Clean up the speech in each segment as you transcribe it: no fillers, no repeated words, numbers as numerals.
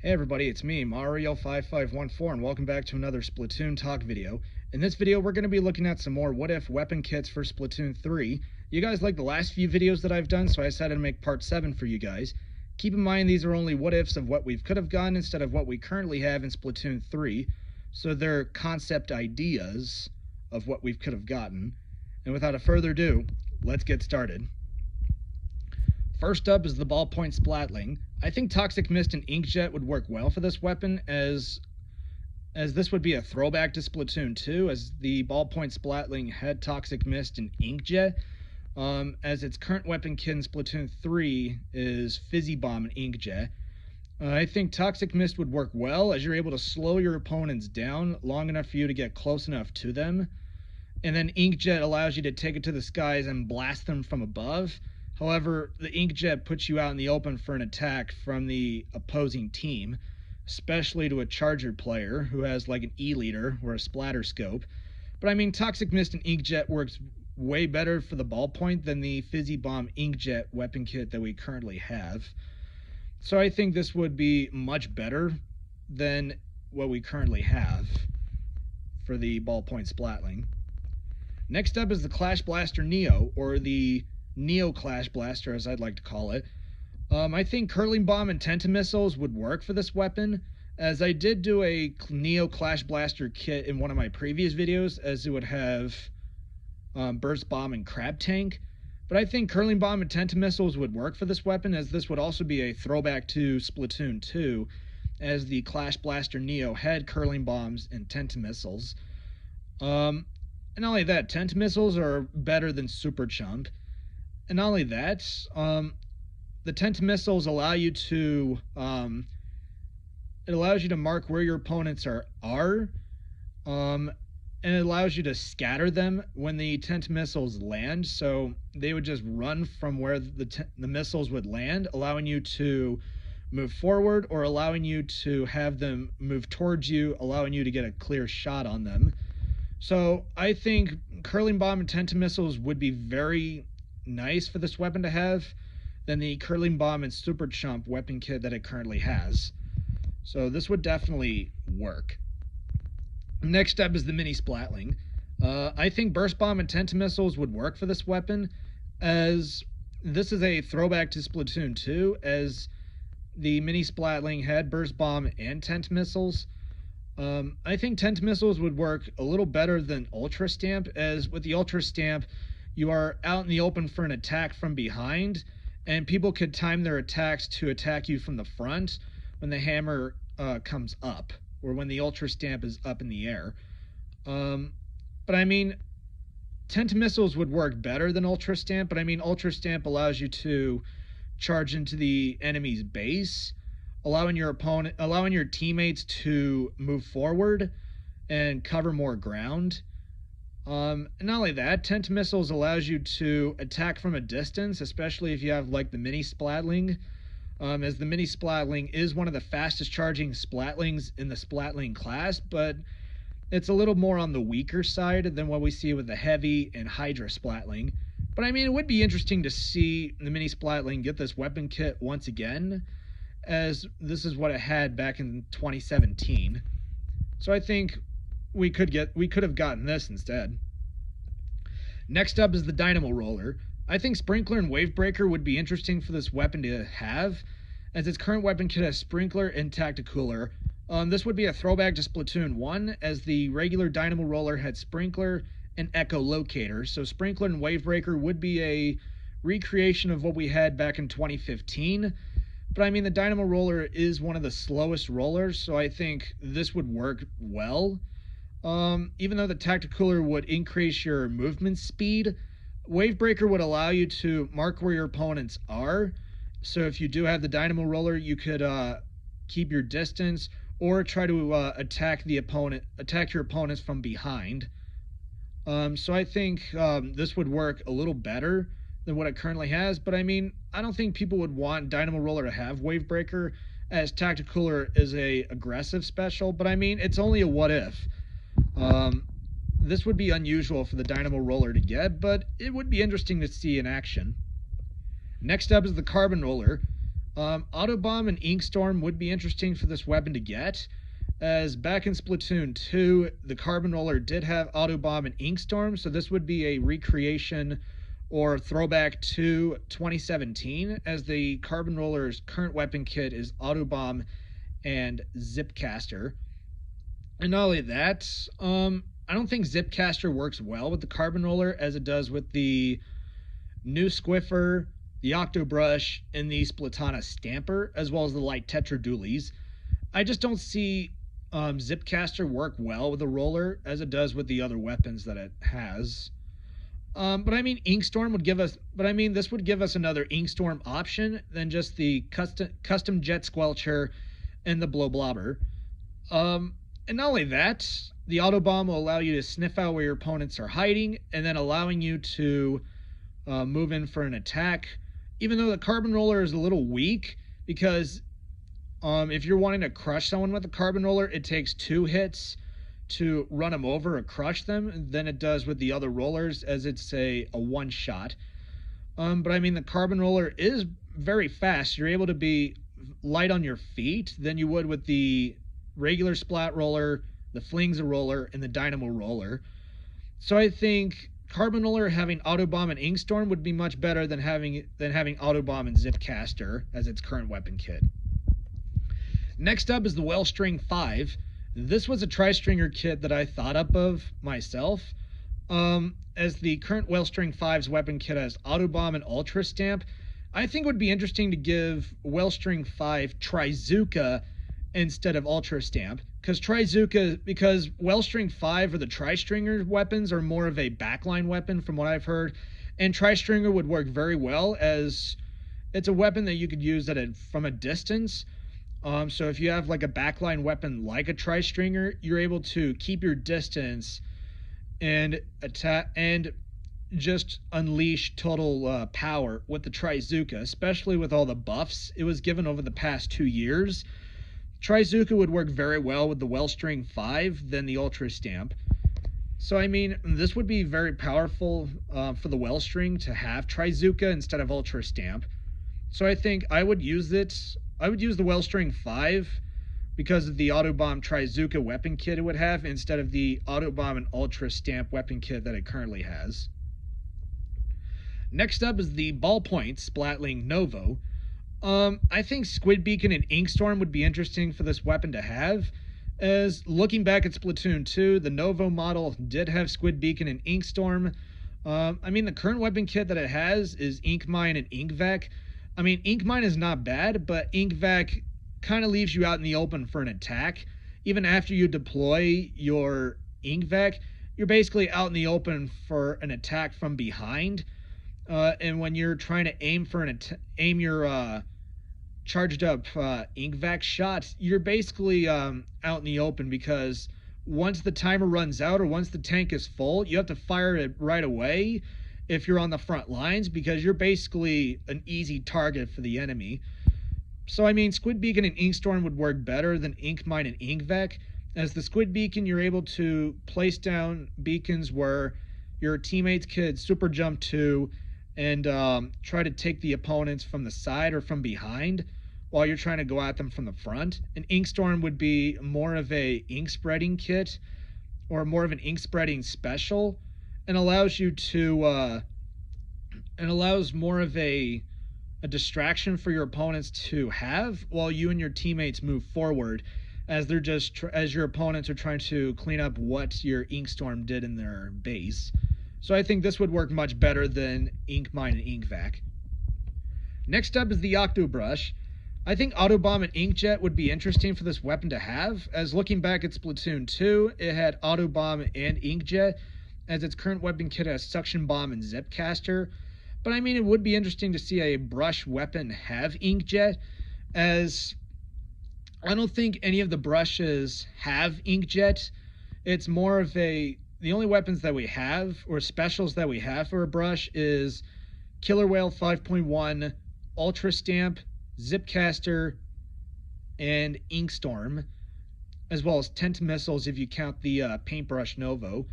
Hey everybody, it's me, Mario5514, and welcome back to another Splatoon Talk video. In this video, we're going to be looking at some more what-if weapon kits for Splatoon 3. You guys liked the last few videos that I've done, so I decided to make part 7 for you guys. Keep in mind, these are only what-ifs of what we could have gotten instead of what we currently have in Splatoon 3, so they're concept ideas of what we could have gotten. And without a further ado, let's get started. First up is the ballpoint splatling. I think Toxic Mist and Inkjet would work well for this weapon, as this would be a throwback to Splatoon 2, as the ballpoint splatling had Toxic Mist and Inkjet, as its current weapon kit in Splatoon 3 is Fizzy Bomb and Inkjet. I think Toxic Mist would work well, as you're able to slow your opponents down long enough for you to get close enough to them, and then Inkjet allows you to take it to the skies and blast them from above. However, the Inkjet puts you out in the open for an attack from the opposing team, especially to a Charger player who has like an E-liter or a splatter scope. But I mean, Toxic Mist and Inkjet works way better for the ballpoint than the Fizzy Bomb Inkjet weapon kit that we currently have. So I think this would be much better than what we currently have for the ballpoint splatling. Next up is the Clash Blaster Neo, or the Neo Clash Blaster, as I'd like to call it. I think Curling Bomb and Tentamissiles would work for this weapon, as I did do a Neo Clash Blaster kit in one of my previous videos, as it would have Burst Bomb and Crab Tank. But I think Curling Bomb and Tentamissiles would work for this weapon, as this would also be a throwback to Splatoon 2, as the Clash Blaster Neo had Curling Bombs and Tentamissiles. And not only that, Tentamissiles are better than Super Chump. And not only that, the Tentamissiles allow you to mark where your opponents are, and it allows you to scatter them when the Tentamissiles land. So they would just run from where the missiles would land, allowing you to move forward, or allowing you to have them move towards you, allowing you to get a clear shot on them. So I think Curling Bomb and Tentamissiles would be very nice for this weapon to have than the Curling Bomb and Super Chump weapon kit that it currently has. So this would definitely work. Next up is the Mini Splatling. I think Burst Bomb and Tentamissiles would work for this weapon, as this is a throwback to Splatoon 2, as the Mini Splatling had Burst Bomb and Tentamissiles. I think Tentamissiles would work a little better than Ultra Stamp, as with the Ultra Stamp, you are out in the open for an attack from behind, and people could time their attacks to attack you from the front when the hammer comes up, or when the Ultra Stamp is up in the air. But I mean, Tentamissiles would work better than Ultra Stamp, but I mean, Ultra Stamp allows you to charge into the enemy's base, allowing your teammates to move forward and cover more ground. And not only that, Tentamissiles allows you to attack from a distance, especially if you have like the Mini Splatling, as the Mini Splatling is one of the fastest charging Splatlings in the Splatling class, but it's a little more on the weaker side than what we see with the Heavy and Hydra Splatling. But I mean, it would be interesting to see the Mini Splatling get this weapon kit once again, as this is what it had back in 2017. So I think we could have gotten this instead. Next up is the Dynamo Roller. I think Sprinkler and Wavebreaker would be interesting for this weapon to have, as its current weapon kit has Sprinkler and Tacticooler. This would be a throwback to Splatoon 1, as the regular Dynamo Roller had Sprinkler and Echo Locator. So Sprinkler and Wavebreaker would be a recreation of what we had back in 2015. But I mean, the Dynamo Roller is one of the slowest rollers, so I think this would work well. Even though the Tacticooler would increase your movement speed, Wavebreaker would allow you to mark where your opponents are. So if you do have the Dynamo Roller, you could keep your distance, or try to attack your opponents from behind. So I think this would work a little better than what it currently has. But I mean, I don't think people would want Dynamo Roller to have Wavebreaker, as Tacticooler is a aggressive special. But I mean, it's only a what if. This would be unusual for the Dynamo Roller to get, but it would be interesting to see in action. Next up is the Carbon Roller. Autobomb and Inkstorm would be interesting for this weapon to get, as back in Splatoon 2, the Carbon Roller did have Autobomb and Inkstorm, so this would be a recreation or throwback to 2017, as the Carbon Roller's current weapon kit is Autobomb and Zipcaster. And not only that, I don't think Zipcaster works well with the Carbon Roller as it does with the new Squiffer, the Octobrush, and the Splatana Stamper, as well as the light Tetra Dualies. I just don't see Zipcaster work well with the roller as it does with the other weapons that it has. But I mean, Inkstorm would give us. But I mean, this would give us another Inkstorm option than just the custom Jet Squelcher and the Blow Blobber. And not only that, the Autobomb will allow you to sniff out where your opponents are hiding, and then allowing you to move in for an attack. Even though the Carbon Roller is a little weak, because if you're wanting to crush someone with the Carbon Roller, it takes 2 hits to run them over or crush them than it does with the other rollers, as it's a one-shot. But I mean, the Carbon Roller is very fast. You're able to be light on your feet than you would with the regular Splat Roller, the Flingza Roller, and the Dynamo Roller. So I think Carbon Roller having Autobomb and Inkstorm would be much better than having Autobomb and Zipcaster as its current weapon kit. Next up is the Wellstring 5. This was a tri-stringer kit that I thought up of myself, as the current Wellstring 5's weapon kit has Autobomb and Ultra Stamp. I think it would be interesting to give Wellstring 5 Trizooka instead of Ultra Stamp, because Wellstring 5 or the tri-stringer weapons are more of a backline weapon from what I've heard, and tri-stringer would work very well as it's a weapon that you could use from a distance. So if you have like a backline weapon like a tri-stringer, you're able to keep your distance and attack and just unleash total power with the Trizooka, especially with all the buffs it was given over the past 2 years. Trizooka would work very well with the Wellstring 5 than the Ultra Stamp. So I mean, this would be very powerful for the Wellstring to have Trizooka instead of Ultra Stamp. So I think I would use it. I would use the Wellstring 5 because of the Autobomb Trizooka weapon kit it would have instead of the Autobomb and Ultra Stamp weapon kit that it currently has. Next up is the Ballpoint Splatling Novo. I think Squid Beacon and Inkstorm would be interesting for this weapon to have, as looking back at Splatoon 2, the Novo model did have Squid Beacon and Inkstorm. I mean, the current weapon kit that it has is Ink Mine and Ink Vac. I mean, Ink Mine is not bad, but Ink Vac kind of leaves you out in the open for an attack. Even after you deploy your Ink Vac, you're basically out in the open for an attack from behind. And when you're trying to aim your charged up Ink Vac shot, you're basically out in the open, because once the timer runs out or once the tank is full, you have to fire it right away if you're on the front lines, because you're basically an easy target for the enemy. So I mean, Squid Beacon and Inkstorm would work better than Ink Mine and Ink Vac, as the Squid Beacon, you're able to place down beacons where your teammates could super jump to and try to take the opponents from the side or from behind while you're trying to go at them from the front. And Inkstorm would be more of a ink spreading kit or more of an ink spreading special, and allows you to allows more of a distraction for your opponents to have while you and your teammates move forward, as they're just as your opponents are trying to clean up what your Inkstorm did in their base. So I think this would work much better than Ink Mine and Ink Vac. Next up is the Octobrush. I think Autobomb and Inkjet would be interesting for this weapon to have, as looking back at Splatoon 2, it had Autobomb and Inkjet, as its current weapon kit has Suction Bomb and Zipcaster. But I mean, it would be interesting to see a brush weapon have Inkjet, as I don't think any of the brushes have Inkjet. It's more of the only weapons that we have, or specials that we have for a brush, is Killer Whale 5.1, Ultra Stamp, Zipcaster, and Inkstorm, as well as Tent Missiles if you count the Paintbrush Novo.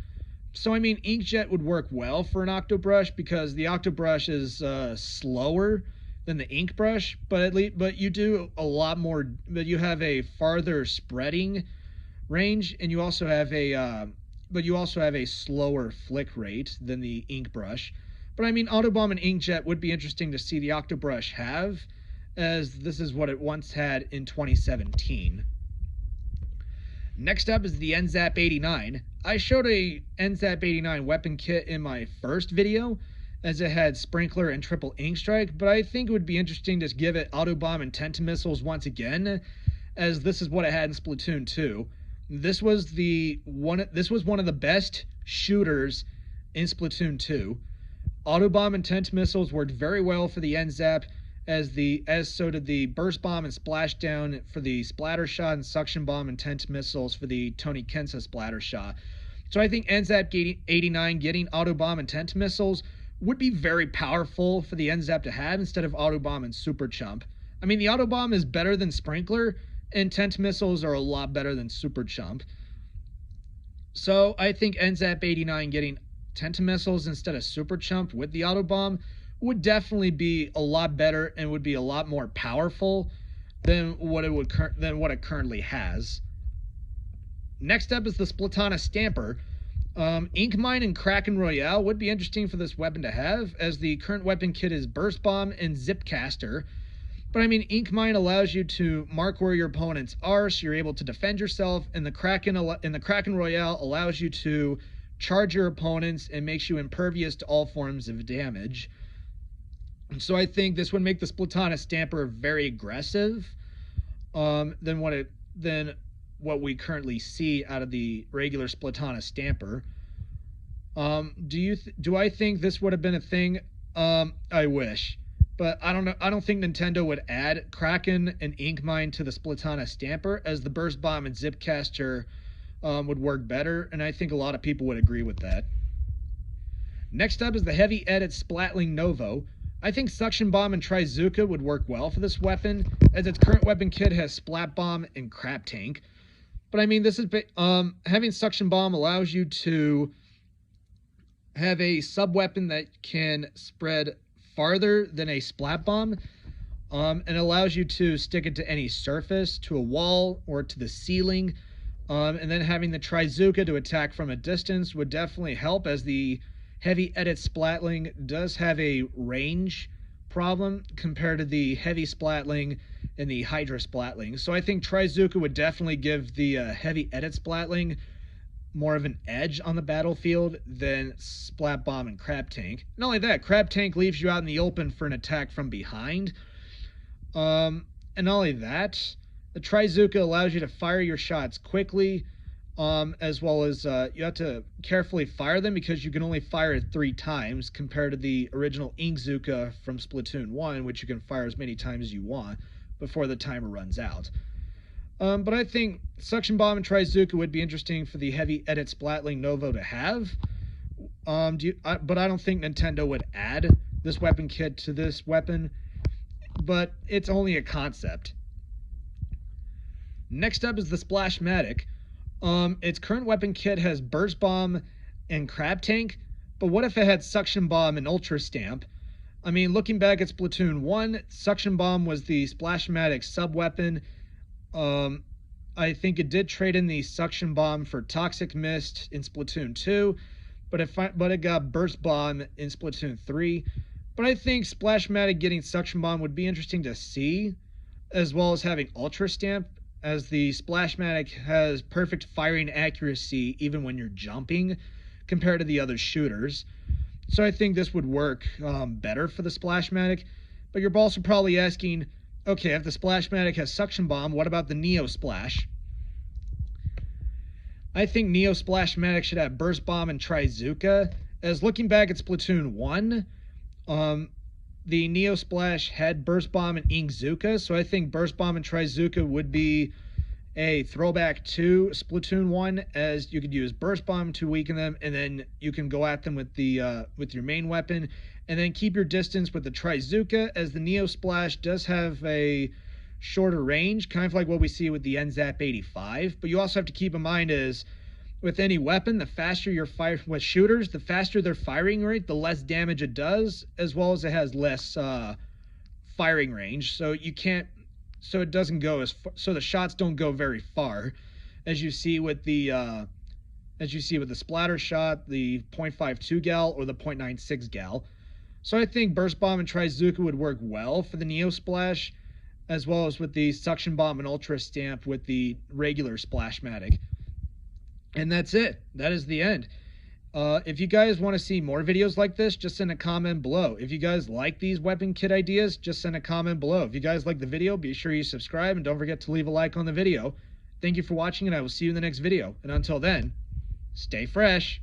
So I mean, Inkjet would work well for an Octobrush, because the Octobrush is slower than the ink brush, but you do a lot more. But you have a farther spreading range, and you also have a slower flick rate than the ink brush. But I mean, Autobomb and Inkjet would be interesting to see the Octobrush have, as this is what it once had in 2017. Next up is the NZAP 89. I showed a NZAP 89 weapon kit in my first video, as it had Sprinkler and Triple Ink Strike, but I think it would be interesting to give it Autobomb and Tenta Missiles once again, as this is what it had in Splatoon 2. This was one of the best shooters in Splatoon 2. Autobomb and Tenta Missiles worked very well for the NZAP, as so did the Burst Bomb and Splashdown for the Splatter Shot, and Suction Bomb and Tenta Missiles for the Tony Kensa Splatter Shot. So I think NZAP 89 getting Autobomb and Tenta Missiles would be very powerful for the NZAP to have instead of Autobomb and Super Chump. I mean, the Autobomb is better than Sprinkler, and Tenta Missiles are a lot better than Super Chump. So I think NZAP 89 getting Tenta Missiles instead of Super Chump with the Autobomb would definitely be a lot better and would be a lot more powerful than what it currently has. Next up is the Splatana Stamper. Ink Mine and Kraken Royale would be interesting for this weapon to have, as the current weapon kit is Burst Bomb and Zipcaster. But I mean, Ink Mine allows you to mark where your opponents are, so you're able to defend yourself, and the Kraken Royale allows you to charge your opponents and makes you impervious to all forms of damage. So I think this would make the Splatana Stamper very aggressive than what we currently see out of the regular Splatana Stamper. Do I think this would have been a thing? I wish. But I don't know. I don't think Nintendo would add Kraken and Ink Mine to the Splatana Stamper, as the Burst Bomb and Zipcaster would work better, and I think a lot of people would agree with that. Next up is the Heavy Edit Splatling Novo. I think Suction Bomb and Trizooka would work well for this weapon, as its current weapon kit has Splat Bomb and Crap Tank. But I mean, this is having Suction Bomb allows you to have a sub weapon that can spread farther than a Splat Bomb, and allows you to stick it to any surface, to a wall or to the ceiling. And then having the Trizooka to attack from a distance would definitely help, as the Heavy Edit Splatling does have a range problem compared to the Heavy Splatling and the Hydra Splatling. So I think Trizooka would definitely give the Heavy Edit Splatling more of an edge on the battlefield than Splat Bomb and Crab Tank. Not only that, Crab Tank leaves you out in the open for an attack from behind. And not only that, the Trizooka allows you to fire your shots quickly, as well as you have to carefully fire them, because you can only fire it 3 times compared to the original Inkzooka from Splatoon 1, which you can fire as many times as you want before the timer runs out. But I think Suction Bomb and Trizooka would be interesting for the Heavy Edit Splatling Novo to have. But I don't think Nintendo would add this weapon kit to this weapon, but it's only a concept. Next up is the Splashmatic. Its current weapon kit has Burst Bomb and Crab Tank, but what if it had Suction Bomb and Ultra Stamp? I mean, looking back at Splatoon 1, Suction Bomb was the Splashmatic sub-weapon. I think it did trade in the Suction Bomb for Toxic Mist in Splatoon 2, but it got Burst Bomb in Splatoon 3. But I think Splashmatic getting Suction Bomb would be interesting to see, as well as having Ultra Stamp, as the Splashmatic has perfect firing accuracy even when you're jumping compared to the other shooters. So I think this would work better for the Splashmatic. But you're also probably asking, okay, if the Splashmatic has Suction Bomb, what about the Neo Splash? I think Neo Splashmatic should have Burst Bomb and Trizooka, as looking back at Splatoon 1, the Neo Splash had Burst Bomb and Inkzooka, so I think Burst Bomb and Trizooka would be a throwback to Splatoon 1, as you could use Burst Bomb to weaken them, and then you can go at them with your main weapon, and then keep your distance with the Trizooka, as the Neo Splash does have a shorter range, kind of like what we see with the NZAP 85. But you also have to keep in mind is, with any weapon, the faster you're firing with shooters, the faster their firing rate, the less damage it does, as well as it has less firing range, so you can't, so it doesn't go as far, so the shots don't go very far, as you see with the splatter shot, the .52 gal or the .96 gal. So I think Burst Bomb and Trizooka would work well for the Neo Splash, as well as with the Suction Bomb and Ultra Stamp with the regular Splashmatic. And that's it. That is the end. If you guys want to see more videos like this, just send a comment below. If you guys like these weapon kit ideas, just send a comment below. If you guys like the video, be sure you subscribe and don't forget to leave a like on the video. Thank you for watching, and I will see you in the next video. And until then, stay fresh.